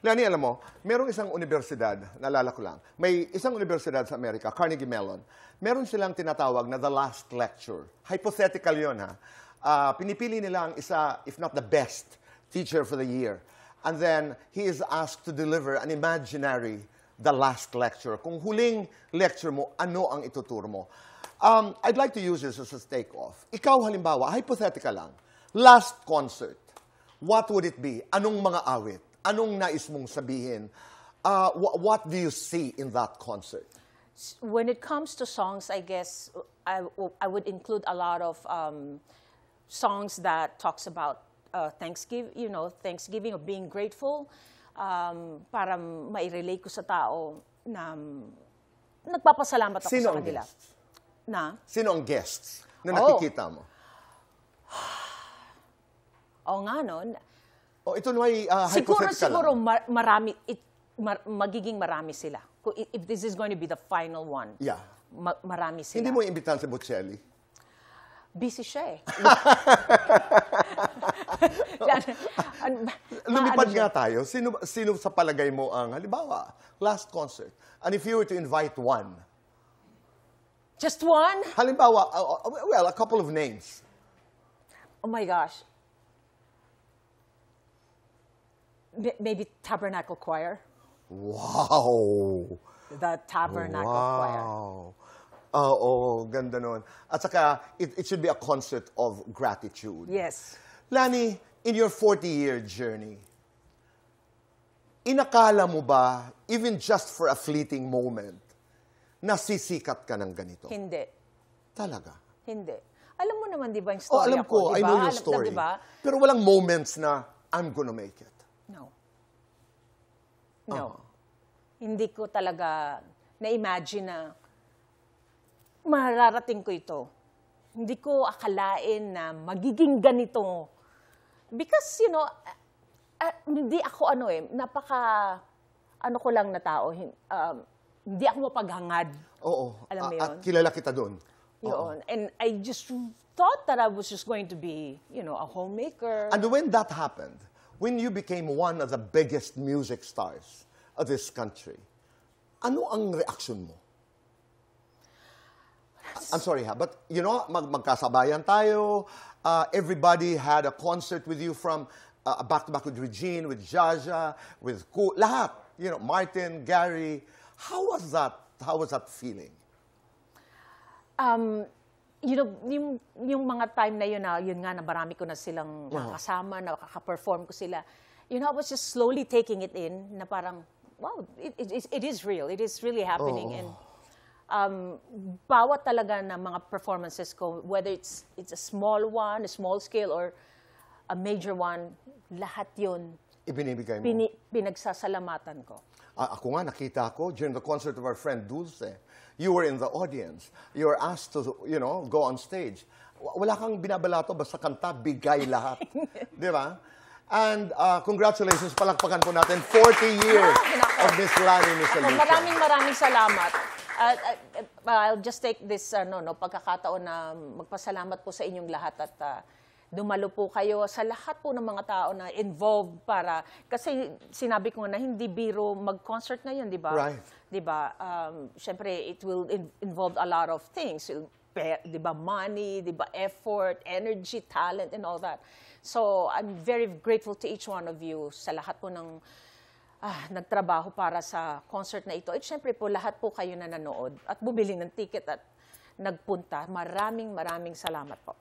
Lani, alam mo, merong isang universidad, naalala ko lang, may isang universidad sa Amerika, Carnegie Mellon, meron silang tinatawag na the last lecture. Hypothetical yun, ha? Pinipili nila ang isa, if not the best, teacher for the year. And then, he is asked to deliver an imaginary, the last lecture. Kung huling lecture mo, ano ang ituturo mo? I'd like to use this as a take-off. Ikaw, halimbawa, hypothetical lang, last concert, what would it be? Anong mga awit? Anong nais mong sabihin? What do you see in that concert? When it comes to songs, I guess I would include a lot of songs that talks about Thanksgiving or being grateful, para mairelate ko sa tao na nagpapasalamat ako Sino sa kanila. Sino ang guests na nakikita mo? Oo nga, no? Ito may hypothetical Siguro magiging marami sila. If this is going to be the final one, yeah. Marami sila. Hindi mo imbitahan si Bocelli? Busy siya eh. Lumipad nga tayo. Sino sa palagay mo ang, halimbawa, last concert? And if you were to invite one? Just one? Halimbawa, well, a couple of names. Oh my gosh. Maybe Tabernacle Choir. Wow! The Tabernacle Choir. Oo, ganda nun. At saka, it should be a concert of gratitude. Yes. Lani, in your 40-year journey, inakala mo ba, even just for a fleeting moment, nasisikat ka ng ganito? Hindi. Talaga? Hindi. Alam mo naman, di ba, yung story alam ko, ako, I know your story. Diba? Pero walang moments na, I'm gonna make it. No. No. Hindi ko talaga na-imagine na mararating ko ito. Hindi ko akalain na magiging ganito. Because, hindi ako ko lang na tao. Hindi ako mapaghangad. Oo. Alam mo yun? At kilala kita doon. Yun. And I just thought that I was just going to be, a homemaker. And when that happened, when you became one of the biggest music stars of this country, ano ang reaksyon mo? I'm sorry but magkasabayan tayo. Everybody had a concert with you from back-to-back with Regine, with Jaja, with lahat. Martin, Gary. How was that? How was that feeling? Yung mga time na yun nga, na marami ko na silang nakasama, nakaka-perform ko sila. I was just slowly taking it in, na parang, wow, it is real. It is really happening. And bawat talaga na mga performances ko, whether it's a small one, a small scale, or a major one, lahat yun, ibinibigay mo? Pinagsasalamatan ko. Ako nga, nakita ko during the concert of our friend Dulce. You were in the audience. You were asked to, go on stage. Wala kang binabalato, basta kanta, bigay lahat. Di ba? And congratulations, palakpakan po natin, 40 years of Miss Lani Micelicia. Maraming salamat. I'll just take this pagkakataon na magpasalamat po sa inyong lahat at dumalo po kayo sa lahat po ng mga tao na involved kasi sinabi ko na hindi biro mag-concert na yun, di ba? Right. Di ba? Siyempre, it will involve a lot of things. Di ba? Money, di ba? Effort, energy, talent, and all that. So, I'm very grateful to each one of you sa lahat po ng nagtrabaho para sa concert na ito. At siyempre po, lahat po kayo na nanood at bumili ng ticket at nagpunta. Maraming salamat po.